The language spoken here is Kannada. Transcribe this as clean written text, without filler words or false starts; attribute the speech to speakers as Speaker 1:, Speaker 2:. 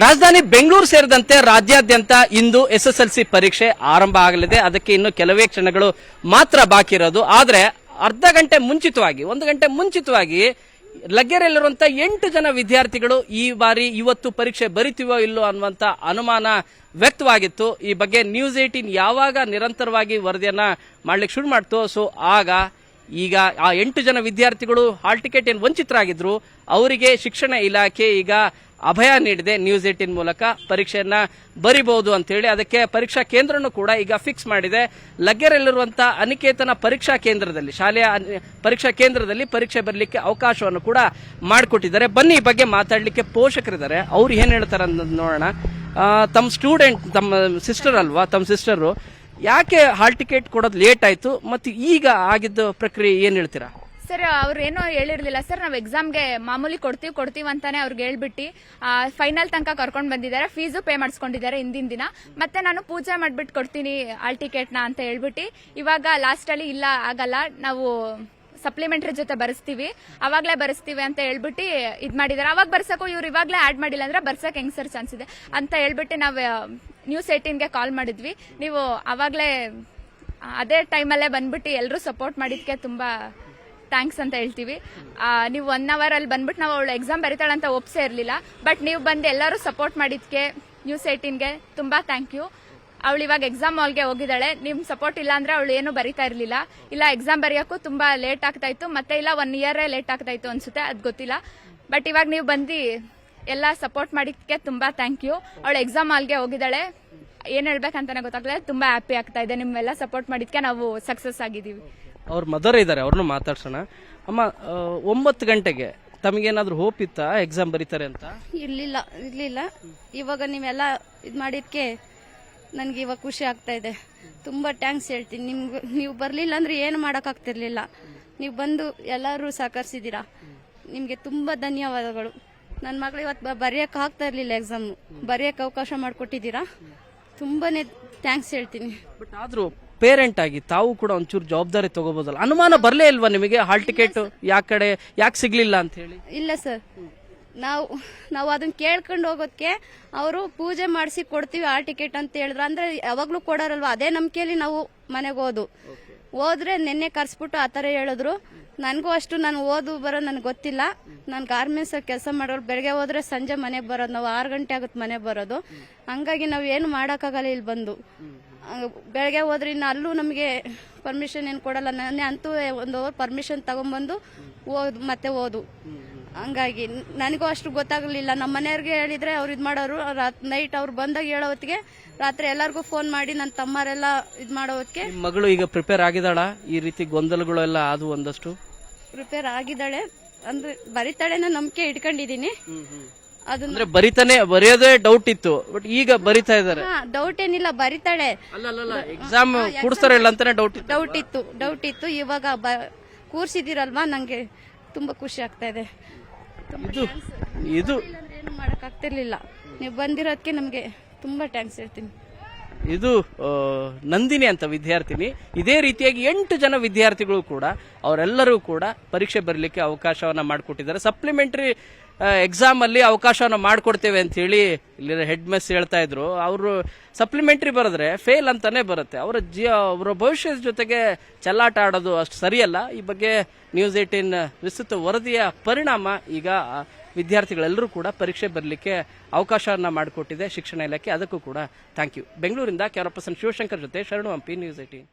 Speaker 1: ರಾಜಧಾನಿ ಬೆಂಗಳೂರು ಸೇರಿದಂತೆ ರಾಜ್ಯಾದ್ಯಂತ ಇಂದು ಎಸ್ಎಸ್ಎಲ್ಸಿ ಪರೀಕ್ಷೆ ಆರಂಭ ಆಗಲಿದೆ. ಅದಕ್ಕೆ ಇನ್ನು ಕೆಲವೇ ಕ್ಷಣಗಳು ಮಾತ್ರ ಬಾಕಿ ಇರೋದು. ಆದರೆ ಅರ್ಧ ಗಂಟೆ ಮುಂಚಿತವಾಗಿ, 1 ಗಂಟೆ ಮುಂಚಿತವಾಗಿ ಲಗ್ಗೆರೆಯಲ್ಲಿರುವಂತ 8 ಜನ ವಿದ್ಯಾರ್ಥಿಗಳು ಈ ಬಾರಿ ಇವತ್ತು ಪರೀಕ್ಷೆ ಬರಿತೀವೋ ಇಲ್ಲೋ ಅನ್ನುವಂತ ಅನುಮಾನ ವ್ಯಕ್ತವಾಗಿತ್ತು. ಈ ಬಗ್ಗೆ ನ್ಯೂಸ್ 18 ಯಾವಾಗ ನಿರಂತರವಾಗಿ ವರದಿಯನ್ನ ಮಾಡ್ಲಿಕ್ಕೆ ಶುರು ಮಾಡ್ತು, ಸೊ ಈಗ ಆ 8 ಜನ ವಿದ್ಯಾರ್ಥಿಗಳು ಹಾಲ್ ಟಿಕೆಟ್ ಏನು ವಂಚಿತರಾಗಿದ್ರು ಅವರಿಗೆ ಶಿಕ್ಷಣ ಇಲಾಖೆ ಈಗ ಅಭಯ ನೀಡಿದೆ. ನ್ಯೂಸ್ 18 ಮೂಲಕ ಪರೀಕ್ಷೆಯನ್ನ ಬರಿಬಹುದು ಅಂತ ಹೇಳಿ ಅದಕ್ಕೆ ಪರೀಕ್ಷಾ ಕೇಂದ್ರನೂ ಕೂಡ ಈಗ ಫಿಕ್ಸ್ ಮಾಡಿದೆ. ಲಗ್ಗೆರೆಯಲ್ಲಿರುವಂತಹ ಅನಿಕೇತನ ಪರೀಕ್ಷಾ ಕೇಂದ್ರದಲ್ಲಿ, ಶಾಲೆಯ ಪರೀಕ್ಷಾ ಕೇಂದ್ರದಲ್ಲಿ ಪರೀಕ್ಷೆ ಬರಲಿಕ್ಕೆ ಅವಕಾಶವನ್ನು ಕೂಡ ಮಾಡಿಕೊಟ್ಟಿದ್ದಾರೆ. ಬನ್ನಿ ಈ ಬಗ್ಗೆ ಮಾತಾಡ್ಲಿಕ್ಕೆ ಪೋಷಕರಿದ್ದಾರೆ, ಅವ್ರು ಏನ್ ಹೇಳ್ತಾರೆ ಅಂತ ನೋಡೋಣ. ತಮ್ಮ ಸ್ಟೂಡೆಂಟ್, ತಮ್ಮ ಸಿಸ್ಟರ್ ಅಲ್ವಾ, ತಮ್ಮ ಸಿಸ್ಟರ್ ಯಾಕೆ ಹಾಲ್ ಟಿಕೆಟ್ ಕೊಡೋದು ಲೇಟ್ ಆಯ್ತು, ಮತ್ತೆ ಈಗ ಆಗಿದ್ದ ಪ್ರಕ್ರಿಯೆ ಏನ್ ಹೇಳ್ತೀರಾ?
Speaker 2: ಸರ್, ಅವ್ರು ಏನೋ ಹೇಳಿರ್ಲಿಲ್ಲ ಸರ್. ನಾವು ಎಕ್ಸಾಮ್ಗೆ ಮಾಮೂಲಿ ಕೊಡ್ತೀವಿ ಅಂತಾನೆ ಅವ್ರಿಗೆ ಹೇಳ್ಬಿಟ್ಟು ಫೈನಲ್ ತನಕ ಕರ್ಕೊಂಡು ಬಂದಿದ್ದಾರೆ. ಫೀಸು ಪೇ ಮಾಡಿಸ್ಕೊಂಡಿದ್ದಾರೆ ಹಿಂದಿನ ದಿನ. ಮತ್ತೆ ನಾನು ಪೂಜೆ ಮಾಡ್ಬಿಟ್ಟು ಕೊಡ್ತೀನಿ ಹಾಲ್ ಟಿಕೆಟ್ನ ಅಂತ ಹೇಳ್ಬಿಟ್ಟು ಇವಾಗ ಲಾಸ್ಟ್ ಅಲ್ಲಿ ಇಲ್ಲ ಆಗಲ್ಲ, ನಾವು ಸಪ್ಲಿಮೆಂಟರಿ ಜೊತೆ ಬರೆಸ್ತೀವಿ, ಅವಾಗಲೇ ಬರೆಸ್ತೀವಿ ಅಂತ ಹೇಳ್ಬಿಟ್ಟು ಇದು ಮಾಡಿದ್ದಾರೆ. ಅವಾಗ ಬರ್ಸಕ್ಕೂ ಇವ್ರು ಇವಾಗಲೇ ಆಡ್ ಮಾಡಿಲ್ಲ ಅಂದ್ರೆ ಬರ್ಸಕ್ ಹೆಂಗ್ ಸರ್ ಚಾನ್ಸ್ ಇದೆ ಅಂತ ಹೇಳ್ಬಿಟ್ಟು ನಾವು ನ್ಯೂಸ್ 18ಗೆ ಕಾಲ್ ಮಾಡಿದ್ವಿ. ನೀವು ಅವಾಗಲೇ ಅದೇ ಟೈಮಲ್ಲೇ ಬಂದ್ಬಿಟ್ಟು ಎಲ್ಲರೂ ಸಪೋರ್ಟ್ ಮಾಡಿದ್ಕೆ ತುಂಬಾ ಥ್ಯಾಂಕ್ಸ್ ಅಂತ ಹೇಳ್ತೀವಿ. ನೀವು 1 hour ಅಲ್ಲಿ ಬಂದ್ಬಿಟ್ಟು ನಾವು ಅವಳು ಎಕ್ಸಾಮ್ ಬರೀತಾಳೆ ಅಂತ ಒಪ್ಸೇ ಇರಲಿಲ್ಲ, ಬಟ್ ನೀವು ಬಂದು ಎಲ್ಲರೂ ಸಪೋರ್ಟ್ ಮಾಡಿದ್ಕೆ ನ್ಯೂಸ್ 18ಗೆ ತುಂಬಾ ಥ್ಯಾಂಕ್ ಯು. ಅವಳು ಇವಾಗ ಎಕ್ಸಾಮ್ ಹಾಲ್ಗೆ ಹೋಗಿದ್ದಾಳೆ. ನಿಮ್ ಸಪೋರ್ಟ್ ಇಲ್ಲ ಅಂದ್ರೆ ಅವಳು ಏನು ಬರೀತಾ ಇರಲಿಲ್ಲ. ಇಲ್ಲ ಎಕ್ಸಾಮ್ ಬರೆಯೋಕ್ಕೂ ತುಂಬಾ ಲೇಟ್ ಆಗ್ತಾ ಇತ್ತು, ಮತ್ತೆ ಇಲ್ಲ 1 year ಲೇಟ್ ಆಗ್ತಾ ಇತ್ತು ಅನ್ಸುತ್ತೆ, ಅದು ಗೊತ್ತಿಲ್ಲ. ಬಟ್ ಇವಾಗ ನೀವು ಬಂದು ಎಲ್ಲ ಸಪೋರ್ಟ್ ಮಾಡಿದ್ಕೆ ತುಂಬಾ ಥ್ಯಾಂಕ್ ಯು. ಅವಳು ಎಕ್ಸಾಮ್ ಹಾಲ್ಗೆ ಹೋಗಿದ್ದಾಳೆ, ಏನ್ ಹೇಳ್ಬೇಕಂತಾನೆ ಗೊತ್ತಾಗ್ತದೆ. ತುಂಬಾ ಹ್ಯಾಪಿ ಆಗ್ತಾ ಇದೆ, ನಿಮ್ಮೆಲ್ಲ ಸಪೋರ್ಟ್ ಮಾಡಿದ್ಕೆ ನಾವು ಸಕ್ಸಸ್ ಆಗಿದ್ದೀವಿ.
Speaker 1: ಅವ್ರ ಮದರ್ ಇದ್ದಾರೆ, ಅವ್ರನ್ನು ಮಾತಾಡ್ಸೋಣ. ಅಮ್ಮ, 9 ಗಂಟೆಗೆ ತಮಗೇನಾದ್ರೂ ಹೋಪ್ ಇತ್ತಾ ಎಕ್ಸಾಮ್ ಬರೀತಾರೆ ಅಂತ?
Speaker 3: ಇರ್ಲಿಲ್ಲ. ಇವಾಗ ನೀವೆಲ್ಲ ಇದ್ ಮಾಡಿದ್ಕೆ ನನ್ಗೆ ಇವಾಗ ಖುಷಿ ಆಗ್ತಾ ಇದೆ. ತುಂಬಾ ಥ್ಯಾಂಕ್ಸ್ ಹೇಳ್ತೀನಿ ನಿಮ್ಗೆ. ನೀವು ಬರ್ಲಿಲ್ಲ ಅಂದ್ರೆ ಏನು ಮಾಡಕ್ ಆಗ್ತಿರ್ಲಿಲ್ಲ. ನೀವು ಬಂದು ಎಲ್ಲರೂ ಸಹಕರಿಸಿದೀರಾ, ನಿಮ್ಗೆ ತುಂಬಾ ಧನ್ಯವಾದಗಳು. ನನ್ನ ಮಗಳು ಇವತ್ತು ಬರೆಯಕ್ ಆಗ್ತಾ ಇರ್ಲಿಲ್ಲ, ಎಕ್ಸಾಮ್ ಬರೆಯಕ್ ಅವಕಾಶ ಮಾಡಿಕೊಟ್ಟಿದ್ದೀರಾ, ತುಂಬಾನೇ ಥ್ಯಾಂಕ್ಸ್ ಹೇಳ್ತೀನಿ.
Speaker 1: ಬಟ್ ಆದ್ರೂ ಪೇರೆಂಟ್ ಆಗಿ ತಾವು ಕೂಡ ಒಂಚೂರು ಜವಾಬ್ದಾರಿ ತಗೋಬಹುದಲ್ಲ? ಅನುಮಾನ ಬರ್ಲೇ ಇಲ್ವಾ ನಿಮಗೆ ಹಾಲ್ ಟಿಕೆಟ್ ಯಾಕೆ ಸಿಗ್ಲಿಲ್ಲ ಅಂತ ಹೇಳಿ?
Speaker 3: ಇಲ್ಲ ಸರ್, ನಾವು ಅದನ್ನ ಕೇಳ್ಕೊಂಡು ಹೋಗೋದಕ್ಕೆ ಅವರು ಪೂಜೆ ಮಾಡಿಸಿ ಕೊಡ್ತೀವಿ ಹಾಲ್ ಟಿಕೆಟ್ ಅಂತ ಹೇಳಿದ್ರು. ಅಂದ್ರೆ ಯಾವಾಗ್ಲೂ ಕೊಡೋರಲ್ವಾ, ಅದೇ ನಂಬಿಕೆಯಲ್ಲಿ ನಾವು ಮನೆಗೆ ಹೋದ್ರೆ ನಿನ್ನೆ ಕರ್ಸ್ಬಿಟ್ಟು ಆತರ ಹೇಳಿದ್ರು. ನನಗೂ ಅಷ್ಟು ನಾನು ಬರೋದು ನನಗೆ ಗೊತ್ತಿಲ್ಲ. ನಾನು ಗಾರ್ಮೆಂಟ್ಸ್ ಕೆಲಸ ಮಾಡೋರು, ಬೆಳಗ್ಗೆ ಹೋದ್ರೆ ಸಂಜೆ ಮನೆಗೆ ಬರೋದು, ನಾವು 6 ಗಂಟೆ ಆಗುತ್ತೆ ಮನೆಗೆ ಬರೋದು. ಹಂಗಾಗಿ ನಾವು ಏನು ಮಾಡೋಕ್ಕಾಗಲ್ಲ ಇಲ್ಲಿ ಬಂದು. ಬೆಳಗ್ಗೆ ಹೋದ್ರೆ ಇನ್ನು ಅಲ್ಲೂ ನಮಗೆ ಪರ್ಮಿಷನ್ ಏನು ಕೊಡಲ್ಲ. ನಾನೇ ಅಂತೂ 1 hour ಪರ್ಮಿಷನ್ ತಗೊಂಡ್ಬಂದು ಮತ್ತೆ ಓದು. ಹಂಗಾಗಿ ನನಗೂ ಅಷ್ಟು ಗೊತ್ತಾಗಲಿಲ್ಲ. ನಮ್ಮ ಮನೆಯವ್ರಿಗೆ ಹೇಳಿದ್ರೆ ಅವ್ರು ಇದು ಮಾಡೋರು. ನೈಟ್ ಅವ್ರು ಬಂದಾಗ ಹೇಳೋ ಹೊತ್ತಿಗೆ ರಾತ್ರಿ ಎಲ್ಲರಿಗೂ ಫೋನ್ ಮಾಡಿ ನನ್ನ ತಮ್ಮರೆಲ್ಲ ಇದು ಮಾಡೋ ಹೊತ್ತಿಗೆ.
Speaker 1: ಮಗಳು ಈಗ ಪ್ರಿಪೇರ್ ಆಗಿದ್ದಾಳ? ಈ ರೀತಿ ಗೊಂದಲಗಳು ಎಲ್ಲ ಆದವು, ಒಂದಷ್ಟು
Speaker 3: ಪ್ರಿಪೇರ್ ಆಗಿದ್ದಾಳೆ, ಅಂದ್ರೆ ಬರಿತಾಳೆ ನಂಬಿಕೆ ಇಟ್ಕೊಂಡಿದೀನಿ.
Speaker 1: ಅಂದ್ರೆ ಬರೆಯೋದೇ ಡೌಟ್ ಇತ್ತು, ಬಟ್ ಈಗ ಬರಿತಾ ಇದಾರೆ.
Speaker 3: ಡೌಟ್ ಏನಿಲ್ಲ, ಬರಿತಾಳೆ.
Speaker 1: ಎಕ್ಸಾಮ್ ಕೂಡಿಸ್ತಾರ ಇಲ್ಲ ಅಂತಾನೆ
Speaker 3: ಡೌಟ್ ಇತ್ತು. ಇವಾಗ ಕೂರ್ಸಿದಿರಲ್ವಾ, ನಂಗೆ ತುಂಬಾ ಖುಷಿ ಆಗ್ತಾ ಇದೆ.
Speaker 1: ಇದು
Speaker 3: ಏನು ಮಾಡಕ್ ಆಗ್ತಿರ್ಲಿಲ್ಲ. ನೀವು ಬಂದಿರೋದಕ್ಕೆ ನಮ್ಗೆ ತುಂಬಾ ಥ್ಯಾಂಕ್ಸ್ ಹೇಳ್ತೀನಿ.
Speaker 1: ಇದು ನಂದಿನಿ ಅಂತ ವಿದ್ಯಾರ್ಥಿನಿ. ಇದೇ ರೀತಿಯಾಗಿ 8 ಜನ ವಿದ್ಯಾರ್ಥಿಗಳು ಕೂಡ, ಅವರೆಲ್ಲರೂ ಕೂಡ ಪರೀಕ್ಷೆ ಬರಲಿಕ್ಕೆ ಅವಕಾಶವನ್ನ ಮಾಡಿಕೊಟ್ಟಿದ್ದಾರೆ. ಸಪ್ಲಿಮೆಂಟರಿ ಎಕ್ಸಾಮ್ ಅಲ್ಲಿ ಅವಕಾಶವನ್ನ ಮಾಡಿಕೊಡ್ತೇವೆ ಅಂತ ಹೇಳಿ ಇಲ್ಲಿ ಹೆಡ್ ಮೆಸ್ ಹೇಳ್ತಾ ಇದ್ರು. ಅವರು ಸಪ್ಲಿಮೆಂಟರಿ ಬರೆದ್ರೆ ಫೇಲ್ ಅಂತಾನೆ ಬರುತ್ತೆ. ಅವರ ಭವಿಷ್ಯದ ಜೊತೆಗೆ ಚೆಲ್ಲಾಟ ಆಡೋದು ಅಷ್ಟು ಸರಿಯಲ್ಲ. ಈ ಬಗ್ಗೆ ನ್ಯೂಸ್ 18 ವಿಸ್ತೃತ ವರದಿಯ ಪರಿಣಾಮ ಈಗ ವಿದ್ಯಾರ್ಥಿಗಳೆಲ್ಲರೂ ಕೂಡ ಪರೀಕ್ಷೆ ಬರಲಿಕ್ಕೆ ಅವಕಾಶವನ್ನ ಮಾಡಿಕೊಟ್ಟಿದೆ ಶಿಕ್ಷಣ ಇಲಾಖೆ. ಅದಕ್ಕೂ ಕೂಡ ಥ್ಯಾಂಕ್ ಯು. ಬೆಂಗಳೂರಿಂದ ಕ್ಯಾಮರಾ ಪರ್ಸನ್ ಶಿವಶಂಕರ್ ಜೊತೆ ಶರಣು ಹಂಪಿ, ನ್ಯೂಸ್ 18.